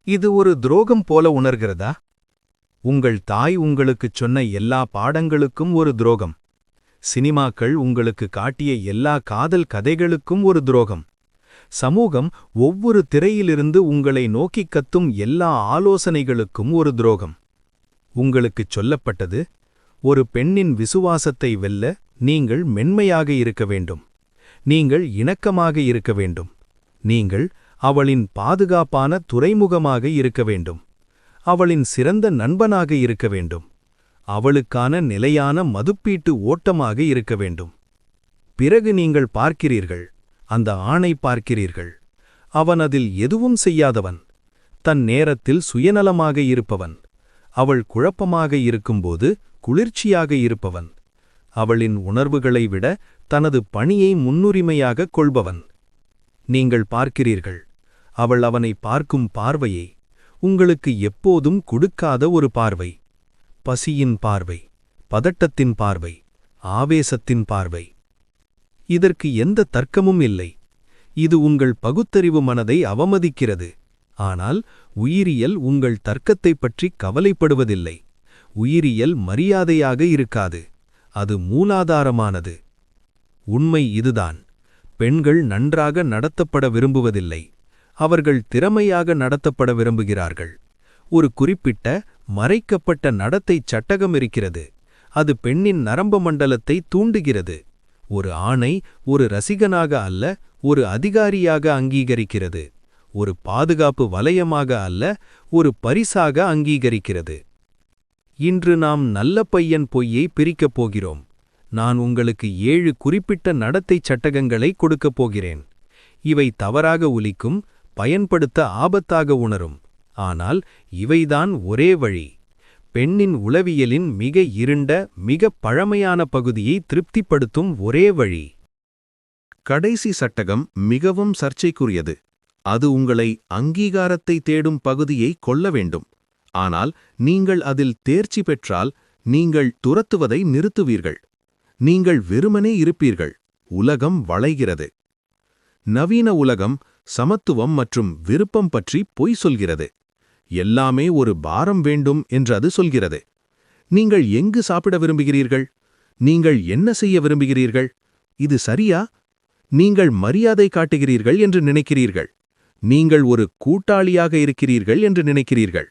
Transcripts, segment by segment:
இது ஒரு துரோகம் போல உணர்கிறதா? உங்கள் தாய் உங்களுக்குச் சொன்ன எல்லா பாடங்களுக்கும் ஒரு துரோகம். சினிமாக்கள் உங்களுக்கு காட்டிய எல்லா காதல் கதைகளுக்கும் ஒரு துரோகம். சமூகம் ஒவ்வொரு திரையிலிருந்து உங்களை நோக்கிக் கத்தும் எல்லா ஆலோசனைகளுக்கும் ஒரு துரோகம். உங்களுக்குச் சொல்லப்பட்டது, ஒரு பெண்ணின் விசுவாசத்தை வெல்ல நீங்கள் மென்மையாக இருக்க வேண்டும். நீங்கள் இணக்கமாக இருக்க வேண்டும். நீங்கள் அவளின் பாதுகாப்பான துறைமுகமாக இருக்க வேண்டும். அவளின் சிறந்த நண்பனாக இருக்க வேண்டும். அவளுக்கான நிலையான மதுப்பீட்டு ஓட்டமாக இருக்க வேண்டும். பிறகு நீங்கள் பார்க்கிறீர்கள், அந்த ஆணை பார்க்கிறீர்கள். அவன் அதில் எதுவும் செய்யாதவன். தன் நேரத்தில் சுயநலமாக இருப்பவன். அவள் குழப்பமாக இருக்கும்போது குளிர்ச்சியாக இருப்பவன். அவளின் உணர்வுகளை விட தனது பணியை முன்னுரிமையாகக் கொள்பவன். நீங்கள் பார்க்கிறீர்கள், அவள் அவனை பார்க்கும் பார்வையை, உங்களுக்கு எப்போதும் கொடுக்காத ஒரு பார்வை. பசியின் பார்வை, பதட்டத்தின் பார்வை, ஆவேசத்தின் பார்வை. இதற்கு எந்த தர்க்கமும் இல்லை. இது உங்கள் பகுத்தறிவு மனதை அவமதிக்கிறது. ஆனால் உயிரியல் உங்கள் தர்க்கத்தைப் பற்றி கவலைப்படுவதில்லை. உயிரியல் மரியாதையாக இருக்காது. அது மூலாதாரமானது. உண்மை இதுதான். பெண்கள் நன்றாக நடத்தப்பட விரும்புவதில்லை. அவர்கள் திறமையாக நடத்தப்பட விரும்புகிறார்கள். ஒரு குறிப்பிட்ட மறைக்கப்பட்ட நடத்தை சட்டகம் இருக்கிறது. அது பெண்ணின் நரம்பு மண்டலத்தை தூண்டுகிறது. ஒரு ஆணை ஒரு ரசிகனாக அல்ல, ஒரு அதிகாரியாக அங்கீகரிக்கிறது. ஒரு பாதுகாப்பு வலயமாக அல்ல, ஒரு பரிசாக அங்கீகரிக்கிறது. இன்று நாம் நல்ல பையன் பொய்யை பிரிக்கப் போகிறோம். நான் உங்களுக்கு 7 குறிப்பிட்ட நடத்தை சட்டகங்களை கொடுக்கப் போகிறேன். இவை தவறாக ஒலிக்கும், பயன்படுத்த ஆபத்தாக உணரும். ஆனால் இவைதான் ஒரே வழி. பெண்ணின் உளவியலின் மிக இருண்ட, மிக பழமையான பகுதியை திருப்திப்படுத்தும் ஒரே வழி. கடைசி சட்டகம் மிகவும் சர்ச்சைக்குரியது. அது உங்களை அங்கீகாரத்தை தேடும் பகுதியை கொள்ள வேண்டும். ஆனால் நீங்கள் அதில் தேர்ச்சி பெற்றால் நீங்கள் துரத்துவதை நிறுத்துவீர்கள். நீங்கள் வெறுமனே இருப்பீர்கள். உலகம் வளைகிறது. நவீன உலகம் சமத்துவம் மற்றும் விருப்பம் பற்றி பொய் சொல்கிறது. எல்லாமே ஒரு பாரம் வேண்டும் என்று அது சொல்கிறது. நீங்கள் எங்கு சாப்பிட விரும்புகிறீர்கள்? நீங்கள் என்ன செய்ய விரும்புகிறீர்கள்? இது சரியா? நீங்கள் மரியாதை காட்டுகிறீர்கள் என்று நினைக்கிறீர்கள். நீங்கள் ஒரு கூட்டாளியாக இருக்கிறீர்கள் என்று நினைக்கிறீர்கள்.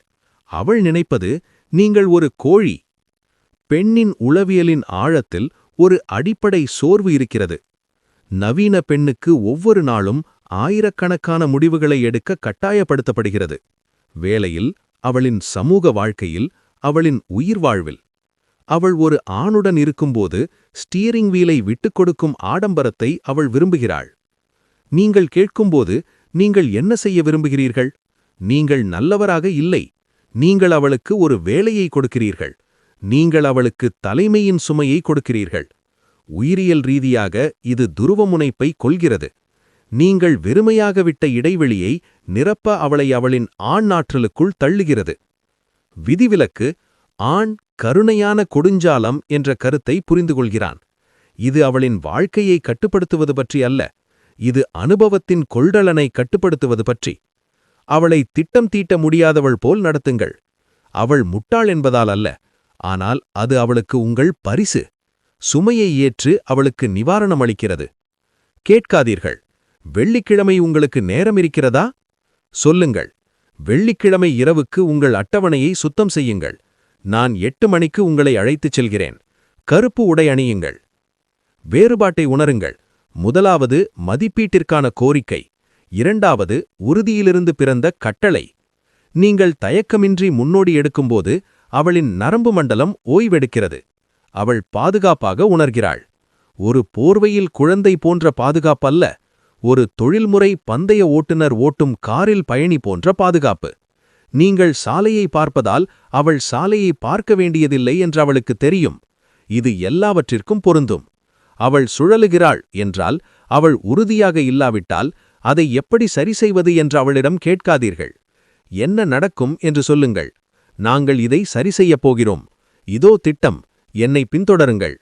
அவள் நினைப்பது நீங்கள் ஒரு கோழி. பெண்ணின் உளவியலின் ஆழத்தில் ஒரு அடிப்படை சோர்வு இருக்கிறது. நவீன பெண்ணுக்கு ஒவ்வொரு நாளும் ஆயிரக்கணக்கான முடிவுகளை எடுக்க கட்டாயப்படுத்தப்படுகிறது. வேலையில், அவளின் சமூக வாழ்க்கையில், அவளின் உயிர் வாழ்வில். அவள் ஒரு ஆணுடன் இருக்கும்போது ஸ்டீரிங் வீலை விட்டுக் கொடுக்கும் ஆடம்பரத்தை அவள் விரும்புகிறாள். நீங்கள் கேட்கும்போது நீங்கள் என்ன செய்ய விரும்புகிறீர்கள்? நீங்கள் நல்லவராக இல்லை. நீங்கள் அவளுக்கு ஒரு வேலையை கொடுக்கிறீர்கள். நீங்கள் அவளுக்கு தலைமையின் சுமையை கொடுக்கிறீர்கள். உயிரியல் ரீதியாக இது துருவமுனைப்பை கொள்கிறது. நீங்கள் வெறுமையாக விட்ட இடைவெளியை நிரப்ப அவளை அவளின் ஆண்-ஆற்றலுக்குள் தள்ளுகிறது. விதிவிலக்கு, ஆண் கருணையான கொடுஞ்சாலம் என்ற கருத்தை புரிந்துகொள்கிறான். இது அவளின் வாழ்க்கையை கட்டுப்படுத்துவது பற்றி அல்ல. இது அனுபவத்தின் கொள்டலனை கட்டுப்படுத்துவது பற்றி. அவளை திட்டம் தீட்ட முடியாதவள் போல் நடத்துங்கள். அவள் முட்டாள் என்பதால் அல்ல, ஆனால் அது அவளுக்கு உங்கள் பரிசு. சுமையை ஏற்று அவளுக்கு நிவாரணம் அளிக்கிறது. கேட்காதீர்கள், வெள்ளிக்கிழமை உங்களுக்கு நேரம் இருக்கிறதா? சொல்லுங்கள், வெள்ளிக்கிழமை இரவுக்கு உங்கள் அட்டவணையை சுத்தம் செய்யுங்கள். நான் 8 மணிக்கு உங்களை அழைத்துச் செல்கிறேன். கருப்பு உடை அணியுங்கள். வேறுபாட்டை உணருங்கள். முதலாவது மதிப்பீட்டிற்கான கோரிக்கை. இரண்டாவது உறுதியிலிருந்து பிறந்த கட்டளை. நீங்கள் தயக்கமின்றி முன்னோடி எடுக்கும்போது அவளின் நரம்பு மண்டலம் ஓய்வெடுக்கிறது. அவள் பாதுகாப்பாக உணர்கிறாள். ஒரு போர்வையில் குழந்தை போன்ற பாதுகாப்பல்ல, ஒரு தொழில்முறை பந்தய ஓட்டுநர் ஓட்டும் காரில் பயணி போன்ற பாதுகாப்பு. நீங்கள் சாலையை பார்ப்பதால் அவள் சாலையை பார்க்க வேண்டியதில்லை என்று அவளுக்கு தெரியும். இது எல்லாவற்றிற்கும் பொருந்தும். அவள் சுழலுகிறாள் என்றால், அவள் உறுதியாக இல்லாவிட்டால் அதை எப்படி சரி செய்வது என்று அவளிடம் கேட்காதீர்கள். என்ன நடக்கும் என்று சொல்லுங்கள். நாங்கள் இதை சரி செய்யப் போகிறோம். இதோ திட்டம், என்னை பின்தொடருங்கள்.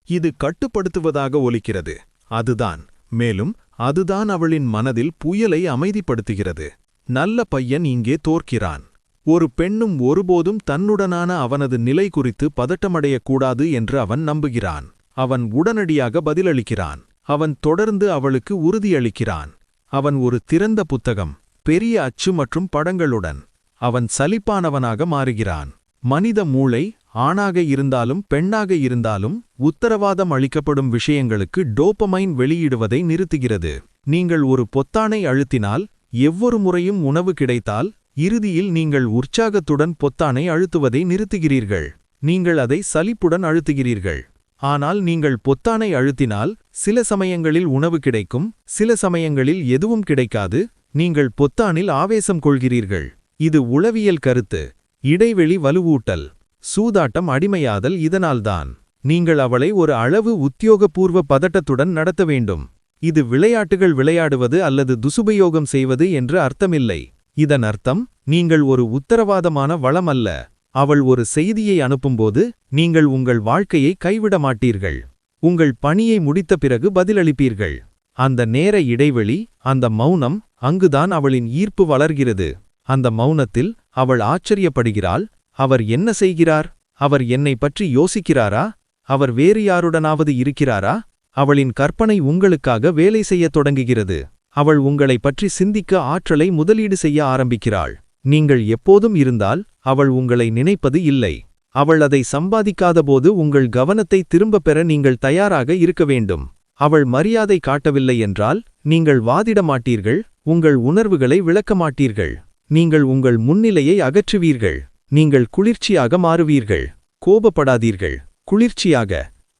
இது கட்டுப்படுத்துவதாக ஒலிக்கிறது. அதுதான். மேலும் அதுதான் அவளின் மனதில் புயலை அமைதிப்படுத்துகிறது. நல்ல பையன் இங்கே தோற்கிறான். ஒரு பெண்ணும் ஒருபோதும் தன்னுடனான அவனது நிலை குறித்து பதட்டமடையக்கூடாது என்று அவன் நம்புகிறான். அவன் உடனடியாக பதிலளிக்கிறான். அவன் தொடர்ந்து அவளுக்கு உறுதியளிக்கிறான். அவன் ஒரு திறந்த புத்தகம், பெரிய அச்சு மற்றும் படங்களுடன். அவன் சலிப்பானவனாக மாறுகிறான். மனித மூளை, ஆணாக இருந்தாலும் பெண்ணாக இருந்தாலும், உத்தரவாதம் அளிக்கப்படும் விஷயங்களுக்கு டோபமைன் வெளியிடுவதை நிறுத்துகிறது. நீங்கள் ஒரு பொத்தானை அழுத்தினால், எவ்வொரு முறையும் உணவு கிடைத்தால், இறுதியில் நீங்கள் உற்சாகத்துடன் பொத்தானை அழுத்துவதை நிறுத்துகிறீர்கள். நீங்கள் அதை சலிப்புடன் அழுத்துகிறீர்கள். ஆனால் நீங்கள் பொத்தானை அழுத்தினால், சில சமயங்களில் உணவு கிடைக்கும், சில சமயங்களில் எதுவும் கிடைக்காது. நீங்கள் பொத்தானில் ஆவேசம் கொள்கிறீர்கள். இது உளவியல் கருத்து. இடைவெளி வலுவூட்டல், சூதாட்டம் அடிமையாதல். இதனால்தான் நீங்கள் அவளை ஒரு அளவு உத்தியோகபூர்வ பதட்டத்துடன் நடத்த வேண்டும். இது விளையாட்டுகள் விளையாடுவது அல்லது துசுபயோகம் செய்வது என்று அர்த்தமில்லை. இதன் அர்த்தம், நீங்கள் ஒரு உத்தரவாதமான வளம் அல்ல. அவள் ஒரு செய்தியை அனுப்பும்போது நீங்கள் உங்கள் வாழ்க்கையை கைவிட மாட்டீர்கள். உங்கள் பணியை முடித்த பிறகு பதிலளிப்பீர்கள். அந்த நேர இடைவெளி, அந்த மௌனம், அங்குதான் அவளின் ஈர்ப்பு வளர்கிறது. அந்த மௌனத்தில் அவள் ஆச்சரியப்படுகிறாள். அவர் என்ன செய்கிறார்? அவர் என்னை பற்றி யோசிக்கிறாரா? அவர் வேறு யாருடனாவது இருக்கிறாரா? அவளின் கற்பனை உங்களுக்காக வேலை செய்யத் தொடங்குகிறது. அவள் உங்களை பற்றி சிந்திக்க ஆற்றலை முதலீடு செய்ய ஆரம்பிக்கிறாள். நீங்கள் எப்போதும் இருந்தால் அவள் உங்களை நினைப்பது இல்லை. அவள் அதை சம்பாதிக்காதபோது உங்கள் கவனத்தை திரும்பப் பெற நீங்கள் தயாராக இருக்க வேண்டும். அவள் மரியாதை காட்டவில்லை என்றால் நீங்கள் வாதிட மாட்டீர்கள், உங்கள் உணர்வுகளை விளக்க மாட்டீர்கள். நீங்கள் உங்கள் முன்னிலையை அகற்றுவீர்கள். நீங்கள் குளிர்ச்சியாக மாறுவீர்கள். கோபப்படாதீர்கள். குளிர்ச்சியாக.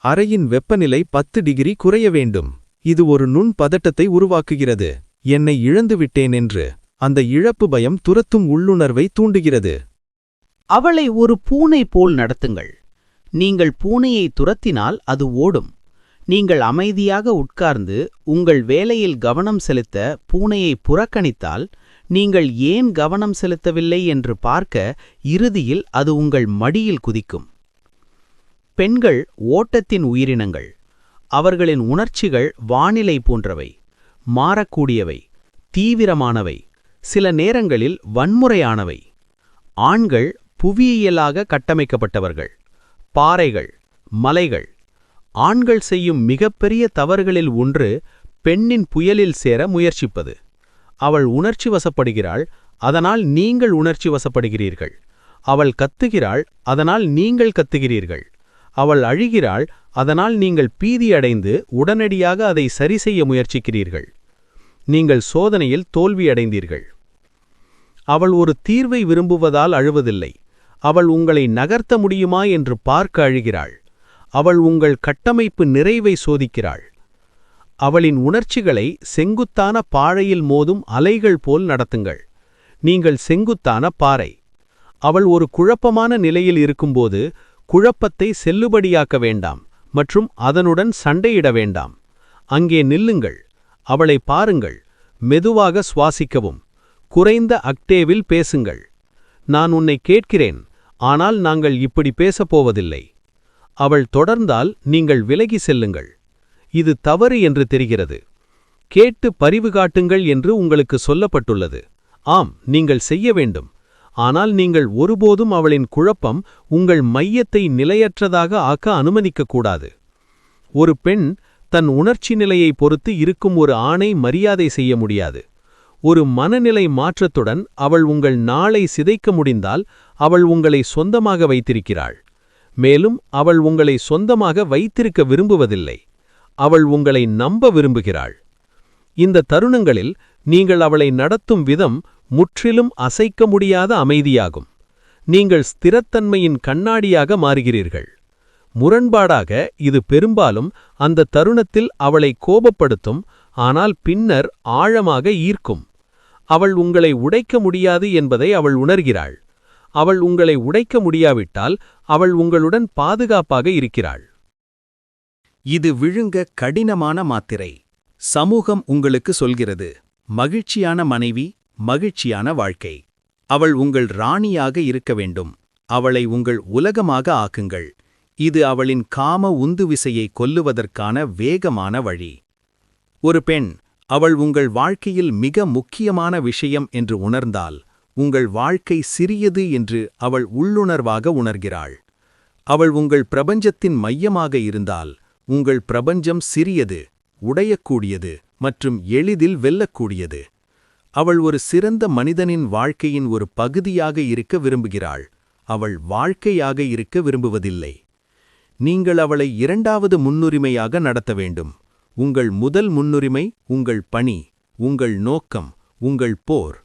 அறையின் வெப்பநிலை 10 டிகிரி குறைய வேண்டும். இது ஒரு நுண் பதட்டத்தை உருவாக்குகிறது. என்னை இழந்துவிட்டேன் என்று. அந்த இழப்பு பயம் துரத்தும் உள்ளுணர்வை தூண்டுகிறது. அவளை ஒரு பூனை போல் நடத்துங்கள். நீங்கள் பூனையை துரத்தினால் அது ஓடும். நீங்கள் அமைதியாக உட்கார்ந்து உங்கள் வேலையில் கவனம் செலுத்த பூனையை புறக்கணித்தால், நீங்கள் ஏன் கவனம் செலுத்தவில்லை என்று பார்க்க இறுதியில் அது உங்கள் மடியில் குதிக்கும். பெண்கள் ஓட்டத்தின் உயிரினங்கள். அவர்களின் உணர்ச்சிகள் வானிலை போன்றவை, மாறக்கூடியவை, தீவிரமானவை, சில நேரங்களில் வன்முறையானவை. ஆண்கள் புவியியலாக கட்டமைக்கப்பட்டவர்கள். பாறைகள், மலைகள். ஆண்கள் செய்யும் மிகப்பெரிய தவறுகளில் ஒன்று பெண்ணின் புயலில் சேர முயற்சிப்பது. அவள் உணர்ச்சி வசப்படுகிறாள், அதனால் நீங்கள் உணர்ச்சி வசப்படுகிறீர்கள். அவள் கத்துகிறாள், அதனால் நீங்கள் கத்துகிறீர்கள். அவள் அழுகிறாள், அதனால் நீங்கள் பீதியடைந்து உடனடியாக அதை சரிசெய்ய முயற்சிக்கிறீர்கள். நீங்கள் சோதனையில் தோல்வியடைந்தீர்கள். அவள் ஒரு தீர்வை விரும்புவதால் அழுவதில்லை. அவள் உங்களை நகர்த்த முடியுமா என்று பார்க்க அழுகிறாள். அவள் உங்கள் கட்டமைப்பு நிறைவை சோதிக்கிறாள். அவளின் உணர்ச்சிகளை செங்குத்தான பாறையில் மோதும் அலைகள் போல் நடத்துங்கள். நீங்கள் செங்குத்தான பாறை. அவள் ஒரு குழப்பமான நிலையில் இருக்கும்போது குழப்பத்தை செல்லுபடியாக்க வேண்டாம் மற்றும் அதனுடன் சண்டையிட வேண்டாம். அங்கே நில்லுங்கள். அவளை பாருங்கள். மெதுவாக சுவாசிக்கவும். குறைந்த அக்டேவில் பேசுங்கள். நான் உன்னை கேட்கிறேன், ஆனால் நாங்கள் இப்படி பேசப்போவதில்லை. அவள் தொடர்ந்தால் நீங்கள் விலகி செல்லுங்கள். இது தவறு என்று தெரிகிறது. கேட்டு பரிவு காட்டுங்கள் என்று உங்களுக்கு சொல்லப்பட்டுள்ளது. ஆம், நீங்கள் செய்ய வேண்டும். ஆனால் நீங்கள் ஒருபோதும் அவளின் குழப்பம் உங்கள் மையத்தை நிலையற்றதாக ஆக்க அனுமதிக்கக்கூடாது. ஒரு பெண் தன் உணர்ச்சி நிலையை பொறுத்து இருக்கும் ஒரு ஆணை மரியாதை செய்ய முடியாது. ஒரு மனநிலை மாற்றத்துடன் அவள் உங்கள் நாளை சிதைக்க முடிந்தால் அவள் உங்களை சொந்தமாக வைத்திருக்கிறாள். மேலும் அவள் உங்களை சொந்தமாக வைத்திருக்க விரும்புவதில்லை. அவள் உங்களை நம்ப விரும்புகிறாள். இந்த தருணங்களில் நீங்கள் அவளை நடத்தும் விதம் முற்றிலும் அசைக்க முடியாத அமைதியாகும். நீங்கள் ஸ்திரத்தன்மையின் கண்ணாடியாக மாறுகிறீர்கள். முரண்பாடாக இது பெரும்பாலும் அந்த தருணத்தில் அவளை கோபப்படுத்தும், ஆனால் பின்னர் ஆழமாக ஈர்க்கும். அவள் உங்களை உடைக்க முடியாது என்பதை அவள் உணர்கிறாள். அவள் உங்களை உடைக்க முடியாவிட்டால் அவள் உங்களுடன் பாதுகாப்பாக இருக்கிறாள். இது விழுங்க கடினமான மாத்திரை. சமூகம் உங்களுக்கு சொல்கிறது, மகிழ்ச்சியான மனைவி, மகிழ்ச்சியான வாழ்க்கை. அவள் உங்கள் ராணியாக இருக்க வேண்டும். அவளை உங்கள் உலகமாக ஆக்குங்கள். இது அவளின் காம உந்துவிசையை கொல்லுவதற்கான வேகமான வழி. ஒரு பெண் அவள் உங்கள் வாழ்க்கையில் மிக முக்கியமான விஷயம் என்று உணர்ந்தால் உங்கள் வாழ்க்கை சிறியது என்று அவள் உள்ளுணர்வாக உணர்கிறாள். அவள் உங்கள் பிரபஞ்சத்தின் மையமாக இருந்தால் உங்கள் பிரபஞ்சம் சிறியது, உடையக்கூடியது மற்றும் எளிதில் வெல்லக்கூடியது. அவள் ஒரு சிறந்த மனிதனின் வாழ்க்கையின் ஒரு பகுதியாக இருக்க விரும்புகிறாள். அவள் வாழ்க்கையாக இருக்க விரும்புவதில்லை. நீங்கள் அவளை இரண்டாவது முன்னுரிமையாக நடத்த வேண்டும். உங்கள் முதல் முன்னுரிமை உங்கள் பணி, உங்கள் நோக்கம், உங்கள் போர்.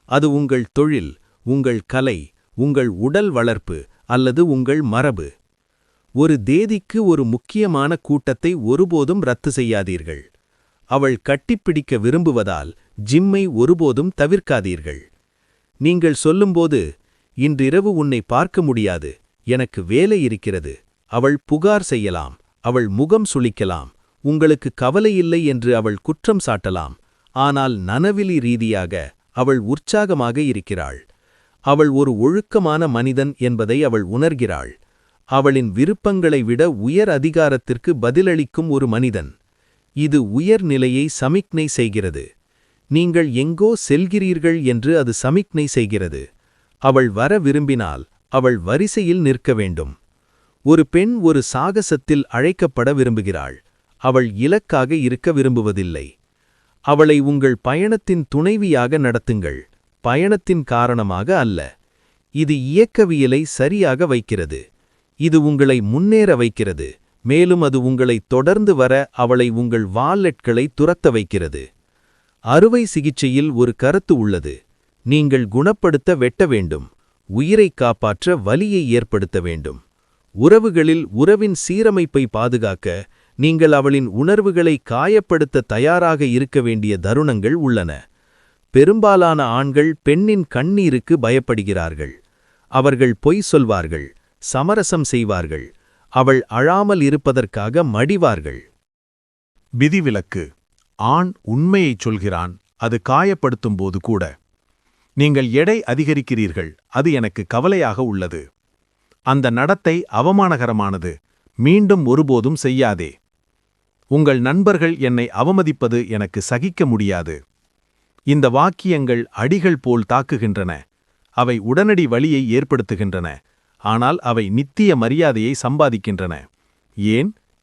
அது உங்கள் தொழில், உங்கள் கலை, உங்கள் உடல் வளர்ப்பு அல்லது உங்கள் மரபு. ஒரு தேதிக்கு ஒரு முக்கியமான கூட்டத்தை ஒருபோதும் ரத்து செய்யாதீர்கள். அவள் கட்டிப்பிடிக்க விரும்புவதால் ஜிம்மை ஒருபோதும் தவிர்க்காதீர்கள். நீங்கள் சொல்லும்போது, இன்றிரவு உன்னை பார்க்க முடியாது, எனக்கு வேலை இருக்கிறது, அவள் புகார் செய்யலாம், அவள் முகம் சுளிக்கலாம், உங்களுக்கு கவலையில்லை என்று அவள் குற்றம் சாட்டலாம். ஆனால் நனவிலி ரீதியாக அவள் உற்சாகமாக இருக்கிறாள். அவள் ஒரு ஒழுக்கமான மனிதன் என்பதை அவள் உணர்கிறாள். அவளின் விருப்பங்களை விட உயர் அதிகாரத்திற்கு பதிலளிக்கும் ஒரு மனிதன். இது உயர் நிலையை சமிக்ஞை செய்கிறது. நீங்கள் எங்கோ செல்கிறீர்கள் என்று அது சமிக்ஞை செய்கிறது. அவள் வர விரும்பினால் அவள் வரிசையில் நிற்க வேண்டும். ஒரு பெண் ஒரு சாகசத்தில் அழைக்கப்பட விரும்புகிறாள். அவள் இலக்காக இருக்க விரும்புவதில்லை. அவளை உங்கள் பயணத்தின் துணைவியாக நடத்துங்கள், பயணத்தின் காரணமாக அல்ல. இது இயக்கவியலை சரியாக வைக்கிறது. இது உங்களை முன்னேற வைக்கிறது, மேலும் அது உங்களை தொடர்ந்து வர அவளை உங்கள் வாலெட்களை துரத்த வைக்கிறது. அறுவை சிகிச்சையில் ஒரு கருத்து உள்ளது. நீங்கள் குணப்படுத்த வெட்ட வேண்டும், உயிரை காப்பாற்ற வலியை ஏற்படுத்த வேண்டும். உறவுகளில் உறவின் சீரமைப்பை பாதுகாக்க நீங்கள் அவளின் உணர்வுகளை காயப்படுத்த தயாராக இருக்க வேண்டிய தருணங்கள் உள்ளன. பெரும்பாலான ஆண்கள் பெண்ணின் கண்ணீருக்கு பயப்படுகிறார்கள். அவர்கள் பொய் சொல்வார்கள், சமரசம் செய்வார்கள், அவள் அழாமல் இருப்பதற்காக மடிவார்கள். விதிவிலக்கு. ஆண் உண்மையைச் சொல்கிறான், அது காயப்படுத்தும்போது கூட. நீங்கள் எடை அதிகரிக்கிறீர்கள், அது எனக்கு கவலையாக உள்ளது. அந்த நடத்தை அவமானகரமானது, மீண்டும் ஒருபோதும் செய்யாதே. உங்கள் நண்பர்கள் என்னை அவமதிப்பது எனக்கு சகிக்க முடியாது. இந்த வாக்கியங்கள் அடிகள் போல் தாக்குகின்றன. அவை உடனடி வலியை ஏற்படுத்துகின்றன, ஆனால் அவை நித்திய மரியாதையை சம்பாதிக்கின்றன.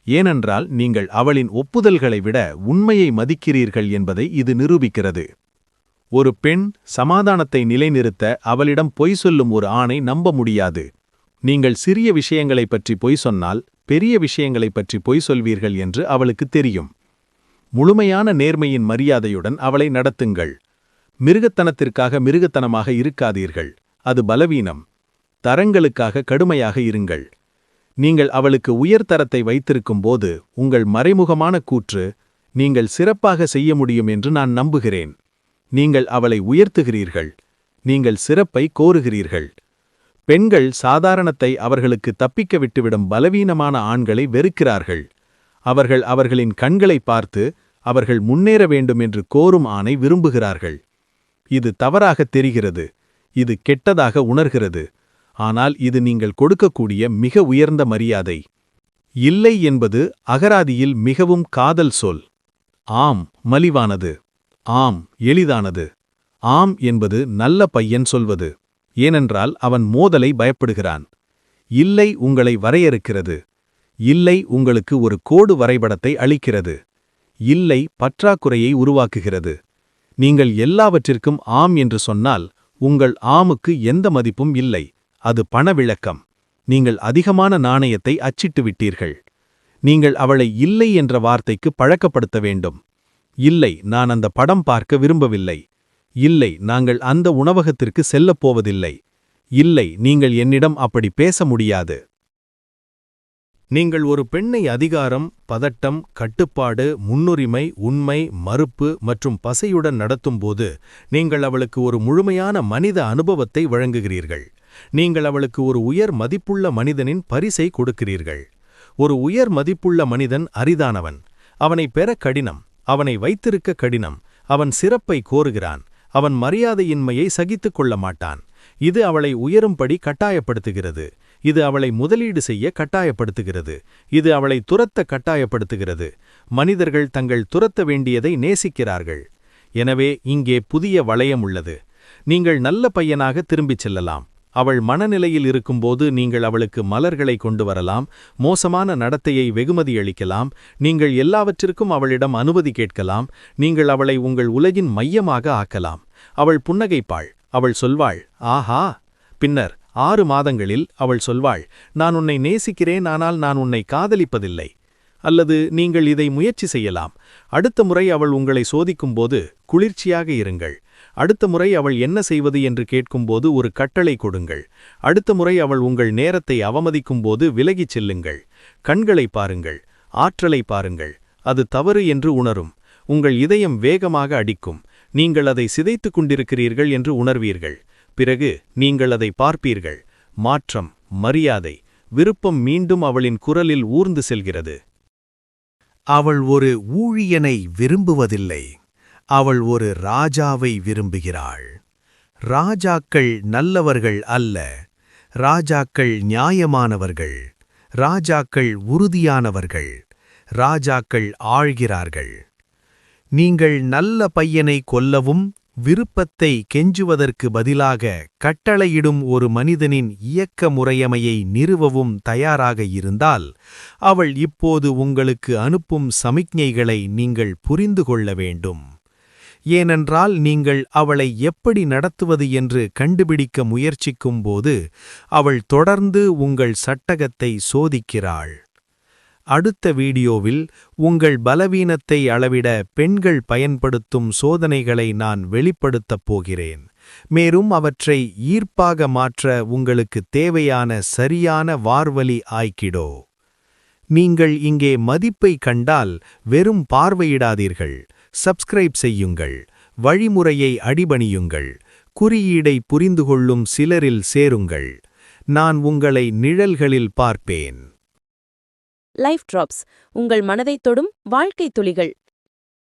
ஏனென்றால் நீங்கள் அவளின் ஒப்புதல்களை விட உண்மையை மதிக்கிறீர்கள் என்பதை இது நிரூபிக்கிறது. ஒரு பெண் சமாதானத்தை நிலைநிறுத்த அவளிடம் பொய் சொல்லும் ஒரு ஆணை நம்ப முடியாது. நீங்கள் சிறிய விஷயங்களைப் பற்றி பொய் சொன்னால் பெரிய விஷயங்களைப் பற்றி பொய் சொல்வீர்கள் என்று அவளுக்கு தெரியும். முழுமையான நேர்மையின் மரியாதையுடன் அவளை நடத்துங்கள். மிருகத்தனத்திற்காக மிருகத்தனமாக இருக்காதீர்கள், அது பலவீனம். தரங்களுக்காக கடுமையாக இருங்கள். நீங்கள் அவளுக்கு உயர்தரத்தை வைத்திருக்கும்போது உங்கள் மறைமுகமான கூற்று, நீங்கள் சிறப்பாக செய்ய முடியும் என்று நான் நம்புகிறேன். நீங்கள் அவளை உயர்த்துகிறீர்கள், நீங்கள் சிறப்பை கோருகிறீர்கள். பெண்கள் சாதாரணத்தை அவர்களுக்கு தப்பிக்க விட்டுவிடும் பலவீனமான ஆண்களை வெறுக்கிறார்கள். அவர்கள் அவர்களின் கண்களை பார்த்து அவர்கள் முன்னேற வேண்டும் என்று கோரும் ஆணை விரும்புகிறார்கள். இது தவறாகத் தெரிகிறது, இது கெட்டதாக உணர்கிறது, ஆனால் இது நீங்கள் கொடுக்கக்கூடிய மிக உயர்ந்த மரியாதை. இல்லை என்பது அகராதியில் மிகவும் காதல் சொல். ஆம் மலிவானது, ஆம் எளிதானது. ஆம் என்பது நல்ல பையன் சொல்வது, ஏனென்றால் அவன் மோதலை பயப்படுகிறான். இல்லை உங்களை வரையறுக்கிறது. இல்லை உங்களுக்கு ஒரு கோடு வரைபடத்தை அளிக்கிறது. இல்லை பற்றாக்குறையை உருவாக்குகிறது. நீங்கள் எல்லாவற்றிற்கும் ஆம் என்று சொன்னால் உங்கள் ஆமுக்கு எந்த மதிப்பும் இல்லை, அது பணவிழக்கம். நீங்கள் அதிகமான நாணயத்தை அச்சிட்டு விட்டீர்கள். நீங்கள் அவளை இல்லை என்ற வார்த்தைக்கு பழக்கப்படுத்த வேண்டும். இல்லை, நான் அந்த படம் பார்க்க விரும்பவில்லை. இல்லை, நாங்கள் அந்த உணவகத்திற்கு செல்லப் போவதில்லை. இல்லை, நீங்கள் என்னிடம் அப்படி பேச முடியாது. நீங்கள் ஒரு பெண்ணை அதிகாரம், பதட்டம், கட்டுப்பாடு, முன்னுரிமை, உண்மை, மறுப்பு மற்றும் பசையுடன் நடத்தும்போது நீங்கள் அவளுக்கு ஒரு முழுமையான மனித அனுபவத்தை வழங்குகிறீர்கள். நீங்கள் அவளுக்கு ஒரு உயர் மதிப்புள்ள மனிதனின் பரிசை கொடுக்கிறீர்கள். ஒரு உயர் மதிப்புள்ள மனிதன் அரிதானவன். அவனை பெற கடினம், அவனை வைத்திருக்க கடினம். அவன் சிறப்பை கோருகிறான். அவன் மரியாதையின்மையை சகித்துக் கொள்ள மாட்டான். இது அவளை உயரும்படி கட்டாயப்படுத்துகிறது. இது அவளை முதலீடு செய்ய கட்டாயப்படுத்துகிறது. இது அவளை துரத்த கட்டாயப்படுத்துகிறது. மனிதர்கள் தங்கள் துரத்த வேண்டியதை நேசிக்கிறார்கள். எனவே இங்கே புதிய வளையம் உள்ளது. நீங்கள் நல்ல பையனாக திரும்பிச் செல்லலாம். அவள் மனநிலையில் இருக்கும்போது நீங்கள் அவளுக்கு மலர்களை கொண்டு வரலாம், மோசமான நடத்தையை வெகுமதி அளிக்கலாம், நீங்கள் எல்லாவற்றிற்கும் அவளிடம் அனுமதி கேட்கலாம், நீங்கள் அவளை உங்கள் உலகின் மையமாக ஆக்கலாம். அவள் புன்னகைப்பாள். அவள் சொல்வாள், ஆஹா. பின்னர் 6 மாதங்களில் அவள் சொல்வாள், நான் உன்னை நேசிக்கிறேன், ஆனால் நான் உன்னை காதலிப்பதில்லை. அல்லது நீங்கள் இதை முயற்சி செய்யலாம். அடுத்த முறை அவள் உங்களை சோதிக்கும்போது குளிர்ச்சியாக இருங்கள். அடுத்த முறை அவள் என்ன செய்வது என்று கேட்கும்போது ஒரு கட்டளை கொடுங்கள். அடுத்த முறை அவள் உங்கள் நேரத்தை அவமதிக்கும்போது விலகிச் செல்லுங்கள். கண்களை பாருங்கள், ஆற்றலை பாருங்கள். அது தவறு என்று உணரும். உங்கள் இதயம் வேகமாக அடிக்கும். நீங்கள் அதை சிதைத்துக் கொண்டிருக்கிறீர்கள் என்று உணர்வீர்கள். பிறகு நீங்கள் அதை பார்ப்பீர்கள். மாற்றம், மரியாதை, விருப்பம் மீண்டும் அவளின் குரலில் ஊர்ந்து செல்கிறது. அவள் ஒரு ஊழியனை விரும்புவதில்லை. அவள் ஒரு ராஜாவை விரும்புகிறாள். ராஜாக்கள் நல்லவர்கள் அல்ல. ராஜாக்கள் நியாயமானவர்கள். ராஜாக்கள் உறுதியானவர்கள். ராஜாக்கள் ஆள்கிறார்கள். நீங்கள் நல்ல பையனை கொல்லவும் விருப்பத்தை கெஞ்சுவதற்கு பதிலாக கட்டளையிடும் ஒரு மனிதனின் இயக்க முறையமையை நிறுவவும் தயாராக இருந்தால், அவள் இப்போது உங்களுக்கு அனுப்பும் சமிக்ஞைகளை நீங்கள் புரிந்து கொள்ள வேண்டும். ஏனென்றால் நீங்கள் அவளை எப்படி நடத்துவது என்று கண்டுபிடிக்க முயற்சிக்கும்போது அவள் தொடர்ந்து உங்கள் சட்டகத்தை சோதிக்கிறாள். அடுத்த வீடியோவில் உங்கள் பலவீனத்தை அளவிட பெண்கள் பயன்படுத்தும் சோதனைகளை நான் வெளிப்படுத்தப் போகிறேன். மேலும் அவற்றை ஈர்ப்பாக மாற்ற உங்களுக்கு தேவையான சரியான வார்வழி ஆய்க்கிடோ. நீங்கள் இங்கே மதிப்பை கண்டால் வெறும் பார்வையிடாதீர்கள். சப்ஸ்கிரைப் செய்யுங்கள். வழிமுறையை அடிபணியுங்கள். குறியீடை புரிந்துகொள்ளும் சிலரில் சேருங்கள். நான் உங்களை நிழல்களில் பார்ப்பேன். லைஃப் டிராப்ஸ், உங்கள் மனதைத் தொடும் வாழ்க்கை துளிகள்.